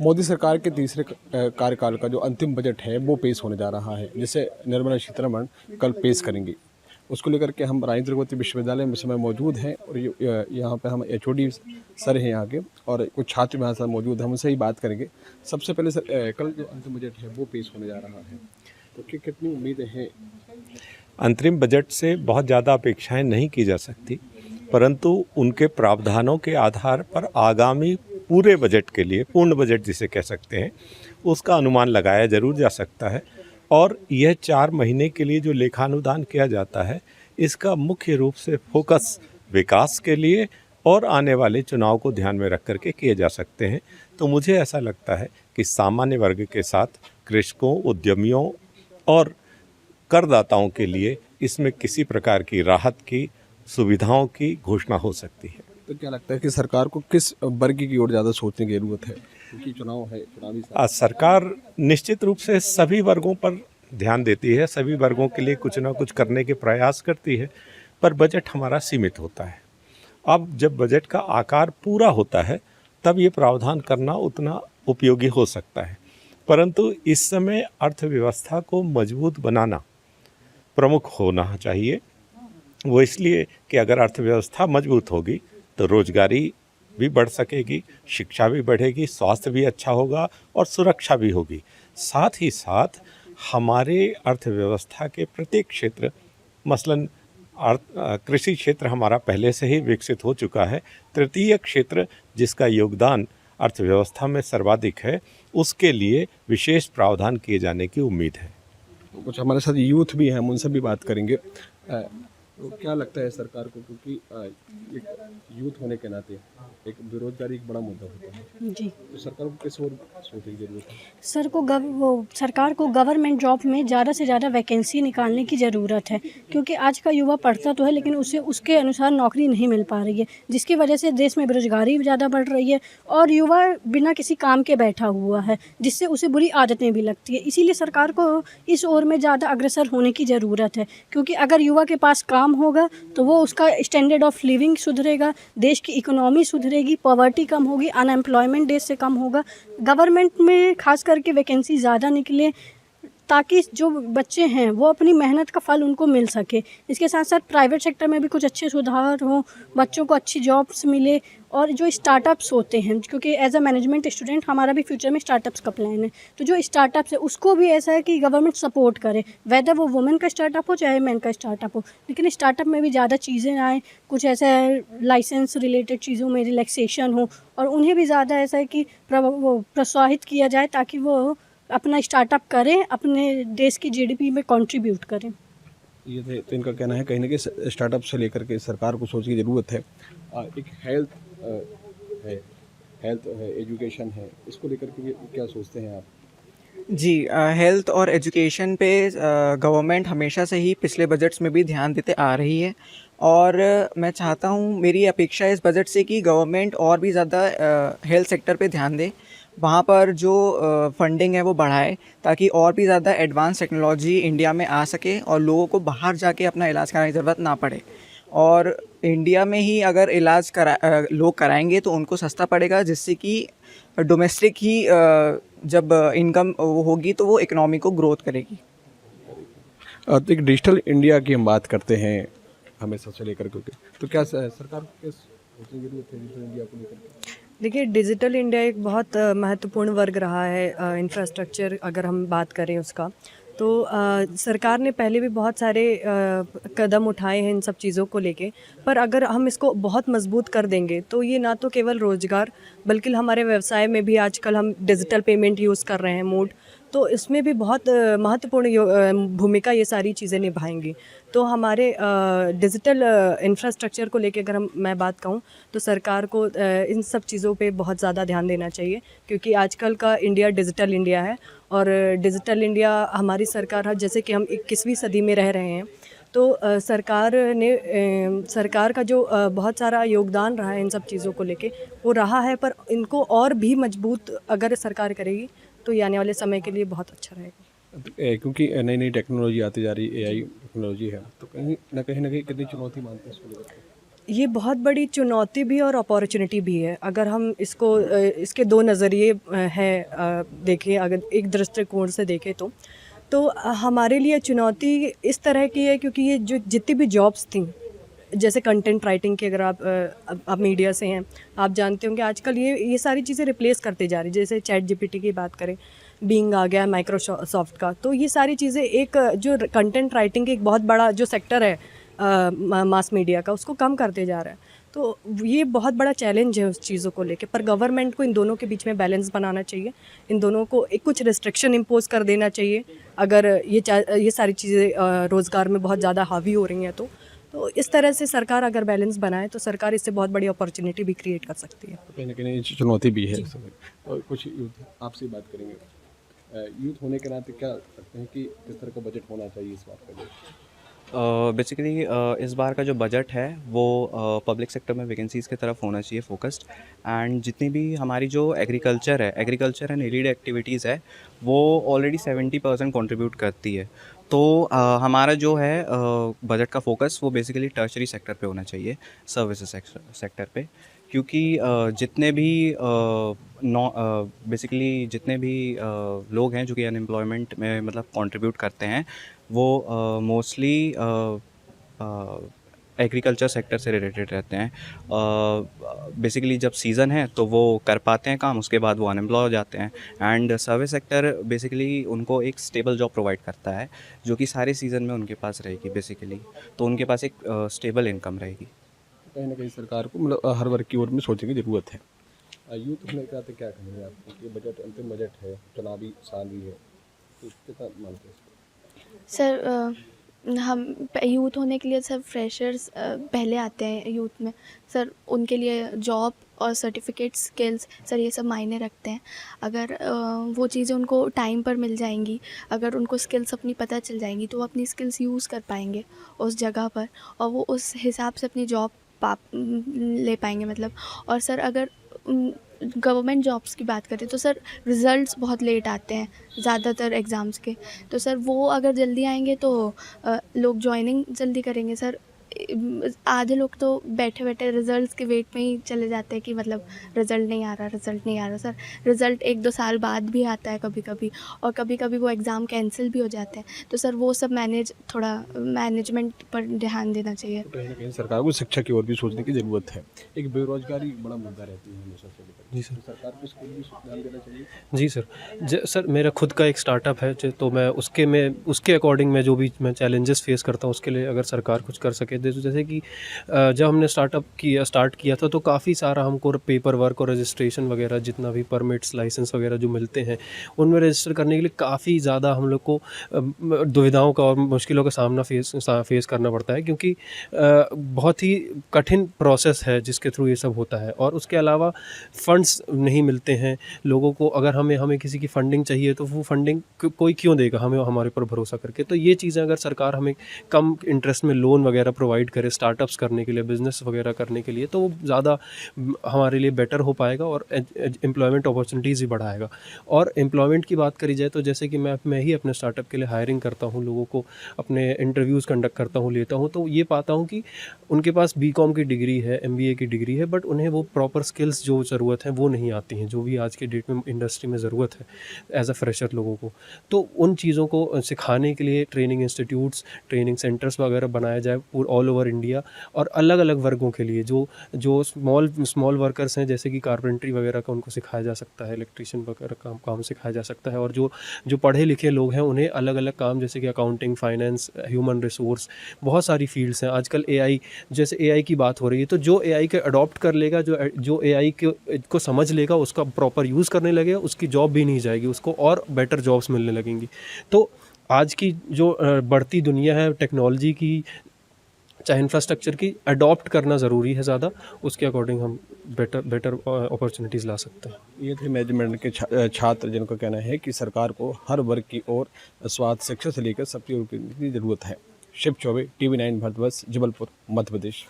मोदी सरकार के तीसरे कार्यकाल का जो अंतिम बजट है वो पेश होने जा रहा है, जिसे निर्मला सीतारमण कल पेश करेंगी। उसको लेकर के हम राजेंद्र प्रगति विश्वविद्यालय में इस समय मौजूद हैं और यहाँ पे हम एचओडी सर हैं यहाँ के और कुछ छात्र यहाँ सर मौजूद हैं, हम उनसे ही बात करेंगे। सबसे पहले सर, कल जो अंतिम बजट है वो पेश होने जा रहा है, तो कितनी उम्मीदें हैं? अंतरिम बजट से बहुत ज़्यादा अपेक्षाएं नहीं की जा सकती, परंतु उनके प्रावधानों के आधार पर आगामी पूरे बजट के लिए, पूर्ण बजट जिसे कह सकते हैं, उसका अनुमान लगाया जरूर जा सकता है। और यह 4 महीने के लिए जो लेखानुदान किया जाता है, इसका मुख्य रूप से फोकस विकास के लिए और आने वाले चुनाव को ध्यान में रख करके किए जा सकते हैं। तो मुझे ऐसा लगता है कि सामान्य वर्ग के साथ कृषकों, उद्यमियों और करदाताओं के लिए इसमें किसी प्रकार की राहत की, सुविधाओं की घोषणा हो सकती है। तो क्या लगता है कि सरकार को किस वर्ग की ओर ज़्यादा सोचने की जरूरत है, क्योंकि चुनाव है, चुनावी सरकार निश्चित रूप से सभी वर्गों पर ध्यान देती है, सभी वर्गों के लिए कुछ ना कुछ करने के प्रयास करती है, पर बजट हमारा सीमित होता है। अब जब बजट का आकार पूरा होता है तब ये प्रावधान करना उतना उपयोगी हो सकता है, परंतु इस समय अर्थव्यवस्था को मजबूत बनाना प्रमुख होना चाहिए। वो इसलिए कि अगर अर्थव्यवस्था मजबूत होगी तो रोजगारी भी बढ़ सकेगी, शिक्षा भी बढ़ेगी, स्वास्थ्य भी अच्छा होगा और सुरक्षा भी होगी। साथ ही साथ हमारे अर्थव्यवस्था के प्रत्येक क्षेत्र, मसलन कृषि क्षेत्र हमारा पहले से ही विकसित हो चुका है, तृतीय क्षेत्र जिसका योगदान अर्थव्यवस्था में सर्वाधिक है, उसके लिए विशेष प्रावधान किए जाने की उम्मीद है। कुछ हमारे साथ यूथ भी हैं, हम उनसे भी बात करेंगे। तो क्या लगता है सरकार को, क्योंकि एक यूथ होने के नाते एक बेरोजगारी एक बड़ा मुद्दा होता है जी, तो सरकार को किस ओर सोचने की जरूरत है? सरकार को गवर्नमेंट जॉब में ज़्यादा से ज़्यादा वैकेंसी निकालने की ज़रूरत है, क्योंकि आज का युवा पढ़ता तो है लेकिन उसे उसके अनुसार नौकरी नहीं मिल पा रही है, जिसकी वजह से देश में बेरोजगारी ज़्यादा बढ़ रही है और युवा बिना किसी काम के बैठा हुआ है, जिससे उसे बुरी आदतें भी लगती है। इसीलिए सरकार को इस ओर में ज़्यादा अग्रसर होने की ज़रूरत है, क्योंकि अगर युवा के पास काम होगा तो वो उसका स्टैंडर्ड ऑफ लिविंग सुधरेगा, देश की इकोनॉमी सुधरेगी, पॉवर्टी कम होगी, अनएम्प्लॉयमेंट देश से कम होगा। गवर्नमेंट में खास करके वैकेंसी ज़्यादा निकले ताकि जो बच्चे हैं वो अपनी मेहनत का फल उनको मिल सके। इसके साथ साथ प्राइवेट सेक्टर में भी कुछ अच्छे सुधार हों, बच्चों को अच्छी जॉब्स मिले और जो स्टार्टअप्स होते हैं, क्योंकि एज अ मैनेजमेंट स्टूडेंट हमारा भी फ्यूचर में स्टार्टअप्स का प्लान है, तो जो स्टार्टअप्स है उसको भी ऐसा है कि गवर्नमेंट सपोर्ट करे, वेदर वो वुमेन का स्टार्टअप हो चाहे मैन का स्टार्टअप हो, लेकिन स्टार्टअप में भी ज़्यादा चीज़ें आए, कुछ ऐसा लाइसेंस रिलेटेड चीज़ों में रिलैक्सेशन हो और उन्हें भी ज़्यादा ऐसा है कि प्रोत्साहित किया जाए ताकि वो अपना स्टार्टअप करें, अपने देश की जीडीपी में कंट्रीब्यूट करें। ये थे, तो इनका कहना है कहीं ना कहीं स्टार्टअप से लेकर के सरकार को सोचने की ज़रूरत है। एक हेल्थ है, एजुकेशन है, इसको लेकर के क्या सोचते हैं आप? जी, हेल्थ और एजुकेशन पे गवर्नमेंट हमेशा से ही पिछले बजट्स में भी ध्यान देते आ रही है और मैं चाहता हूँ, मेरी अपेक्षा है इस बजट से कि गवर्नमेंट और भी ज़्यादा हेल्थ सेक्टर पे ध्यान दे, वहाँ पर जो फंडिंग है वो बढ़ाए ताकि और भी ज़्यादा एडवांस टेक्नोलॉजी इंडिया में आ सके और लोगों को बाहर जाके अपना इलाज कराने की ज़रूरत ना पड़े। और इंडिया में ही अगर इलाज लोग कराएंगे तो उनको सस्ता पड़ेगा, जिससे कि डोमेस्टिक ही जब इनकम वो होगी तो वो इकोनॉमी को ग्रोथ करेगी। तो एक डिजिटल इंडिया की हम बात करते हैं हमेशा से लेकर के, तो क्या सरकार को किस सोचने की जरूरत है डिजिटल इंडिया को लेकर के? देखिए, डिजिटल इंडिया एक बहुत महत्वपूर्ण वर्ग रहा है इंफ्रास्ट्रक्चर अगर हम बात करें उसका, तो सरकार ने पहले भी बहुत सारे कदम उठाए हैं इन सब चीज़ों को लेके, पर अगर हम इसको बहुत मजबूत कर देंगे तो ये ना तो केवल रोज़गार बल्कि हमारे व्यवसाय में भी आजकल हम डिजिटल पेमेंट यूज़ कर रहे हैं, मोड, तो इसमें भी बहुत महत्वपूर्ण भूमिका ये सारी चीज़ें निभाएंगी। तो हमारे डिजिटल इंफ्रास्ट्रक्चर को लेके अगर मैं बात कहूँ तो सरकार को इन सब चीज़ों पे बहुत ज़्यादा ध्यान देना चाहिए, क्योंकि आजकल का इंडिया डिजिटल इंडिया है और डिजिटल इंडिया हमारी सरकार है, जैसे कि हम 21वीं सदी में रह रहे हैं, तो सरकार का जो बहुत सारा योगदान रहा है इन सब चीज़ों को लेके वो रहा है, पर इनको और भी मजबूत अगर सरकार करेगी तो ये आने वाले समय के लिए बहुत अच्छा रहेगा। क्योंकि नई नई टेक्नोलॉजी आती जा रही, एआई टेक्नोलॉजी है, तो कहीं ना कहीं कितनी चुनौती मानते हैं इसको लेकर? ये बहुत बड़ी चुनौती भी और अपॉर्चुनिटी भी है। अगर हम इसको इसके दो नज़रिए देखें, अगर एक दृष्टिकोण से देखें तो हमारे लिए चुनौती इस तरह की है, क्योंकि ये जो जितनी भी जॉब्स थी, जैसे कंटेंट राइटिंग की, अगर आप मीडिया से हैं, आप जानते होंगे आजकल ये सारी चीज़ें रिप्लेस करती जा रही। जैसे चैट जीपीटी की बात करें, बिंग आ गया माइक्रोसॉफ्ट का, तो ये सारी चीज़ें एक जो कंटेंट राइटिंग एक बहुत बड़ा जो सेक्टर है मास मीडिया का, उसको कम करते जा रहा है। तो ये बहुत बड़ा चैलेंज है उस चीज़ों को लेके। पर गवर्नमेंट को इन दोनों के बीच में बैलेंस बनाना चाहिए, इन दोनों को एक कुछ रिस्ट्रिक्शन इम्पोज कर देना चाहिए। अगर ये सारी चीज़ें रोज़गार में बहुत ज़्यादा हावी हो रही हैं तो इस तरह से सरकार अगर बैलेंस बनाए तो सरकार इससे बहुत बड़ी अपॉर्चुनिटी भी क्रिएट कर सकती है। कहीं ना कहीं चुनौती भी है। और कुछ यूथ आपसे बात करेंगे, यूथ होने के नाते क्या लगते हैं कि किस तरह का बजट होना चाहिए इस बात का? बेसिकली इस बार का जो बजट है वो पब्लिक सेक्टर में वैकेंसीज़ की तरफ होना चाहिए फोकस्ड। एंड जितनी भी हमारी जो एग्रीकल्चर एंड एलिड एक्टिविटीज़ है वो ऑलरेडी 70% कंट्रीब्यूट करती है। तो हमारा जो है बजट का फोकस वो बेसिकली टर्शरी सेक्टर पे होना चाहिए, सर्विसेज सेक्टर पे, क्योंकि बेसिकली जितने भी लोग हैं जो कि अनएम्प्लॉयमेंट में मतलब कंट्रीब्यूट करते हैं वो मोस्टली एग्रीकल्चर सेक्टर से रिलेटेड रहते हैं। बेसिकली जब सीज़न है तो वो कर पाते हैं काम, उसके बाद वो अनएम्प्लॉय हो जाते हैं। एंड सर्विस सेक्टर बेसिकली उनको एक स्टेबल जॉब प्रोवाइड करता है जो कि सारे सीज़न में उनके पास रहेगी बेसिकली, तो उनके पास एक स्टेबल इनकम रहेगी। कहीं ना कहीं सरकार को मतलब हर वर्ग की ओर में सोचने की ज़रूरत है। यूथ होने के नाते क्या कहेंगे आप? ये बजट अंतिम बजट है, चुनावी साल भी है, तो कितना मानते हैं इसको? सर हम यूथ होने के लिए सर फ्रेशर्स पहले आते हैं यूथ में। सर उनके लिए जॉब और सर्टिफिकेट स्किल्स सर ये सब मायने रखते हैं। अगर वो चीज़ें उनको टाइम पर मिल जाएंगी, अगर उनको स्किल्स अपनी पता चल जाएंगी तो वो अपनी स्किल्स यूज़ कर पाएंगे उस जगह पर, और वो उस हिसाब से अपनी जॉब ले पाएंगे मतलब। और सर अगर गवर्नमेंट जॉब्स की बात करें तो सर रिज़ल्ट्स बहुत लेट आते हैं ज़्यादातर एग्ज़ाम्स के, तो सर वो अगर जल्दी आएंगे तो लोग जॉइनिंग जल्दी करेंगे। सर आधे लोग तो बैठे बैठे रिज़ल्ट्स के वेट में ही चले जाते हैं कि मतलब रिज़ल्ट नहीं आ रहा। सर रिज़ल्ट 1-2 साल बाद भी आता है कभी कभी, और कभी कभी वो एग्ज़ाम कैंसिल भी हो जाते हैं। तो सर वो सब मैनेजमेंट पर ध्यान देना चाहिए। कहीं ना कहीं सरकार को शिक्षा की ओर भी सोचने की ज़रूरत है। एक बेरोजगारी बड़ा मुद्दा रहती है हमेशा से लेकर। जी सर। तो सरकार को इसको भी ध्यान देना चाहिए। जी सर। सर मेरा खुद का एक स्टार्टअप है, तो मैं उसके अकॉर्डिंग मैं जो भी मैं चैलेंजेस फेस करता हूँ उसके लिए अगर सरकार कुछ कर सके। जैसे कि जब हमने स्टार्ट किया था तो काफ़ी सारा हमको पेपर वर्क और रजिस्ट्रेशन वगैरह, जितना भी परमिट्स लाइसेंस वगैरह जो मिलते हैं उनमें रजिस्टर करने के लिए काफ़ी ज़्यादा हम लोग को दुविधाओं का और मुश्किलों का सामना फेस करना पड़ता है, क्योंकि बहुत ही कठिन प्रोसेस है जिसके थ्रू ये सब होता है। और उसके अलावा फंड्स नहीं मिलते हैं लोगों को। अगर हमें किसी की फंडिंग चाहिए तो वो फंडिंग कोई क्यों देगा हमें हमारे ऊपर भरोसा करके। तो ये चीज़ें अगर सरकार हमें कम इंटरेस्ट में लोन वगैरह प्रोवाइड करे स्टार्टअप्स करने के लिए, बिज़नेस वगैरह करने के लिए, तो वो ज़्यादा हमारे लिए बेटर हो पाएगा और एम्प्लॉयमेंट अपॉर्चुनिटीज़ ही बढ़ाएगा। और एम्प्लॉयमेंट की बात करी जाए तो जैसे कि मैं ही अपने स्टार्टअप के लिए हायरिंग करता हूँ, लोगों को अपने इंटरव्यूज़ कंडक्ट करता हूँ, लेता हूँ, तो ये पाता हूँ कि उनके पास बीकॉम की डिग्री है, एमबीए की डिग्री है, बट उन्हें वो प्रॉपर स्किल्स जो ज़रूरत है वो नहीं आती हैं, जो भी आज के डेट में इंडस्ट्री में ज़रूरत है एज अ फ्रेशर लोगों को। तो उन चीज़ों को सिखाने के लिए ट्रेनिंग इंस्टीट्यूट्स, ट्रेनिंग सेंटर्स वगैरह बनाया जाए ऑल ओवर इंडिया, और अलग अलग वर्गों के लिए जो स्मॉल वर्कर्स हैं, जैसे कि कारपेंट्री वगैरह का उनको सिखाया जा सकता है, इलेक्ट्रीशियन वगैरह का काम सिखाया जा सकता है। और जो पढ़े लिखे लोग हैं उन्हें अलग अलग काम, जैसे कि अकाउंटिंग, फाइनेंस, ह्यूमन रिसोर्स, बहुत सारी फील्ड्स हैं। आजकल एआई, जैसे एआई की बात हो रही है, तो जो एआई को अडॉप्ट कर लेगा, जो एआई को समझ लेगा, उसका प्रॉपर यूज़ करने लगेगा, उसकी जॉब भी नहीं जाएगी, उसको और बेटर जॉब्स मिलने लगेंगी। तो आज की जो बढ़ती दुनिया है टेक्नोलॉजी की, चाहे इंफ्रास्ट्रक्चर की, अडॉप्ट करना ज़रूरी है ज़्यादा, उसके अकॉर्डिंग हम बेटर अपॉर्चुनिटीज़ ला सकते हैं। ये थे मैनेजमेंट के छात्र जिनका कहना है कि सरकार को हर वर्ग की ओर स्वास्थ्य शिक्षा से लेकर सबकी ओर की ज़रूरत है। शिव चौबे, TV9 भारतवर्ष, जबलपुर, मध्य प्रदेश।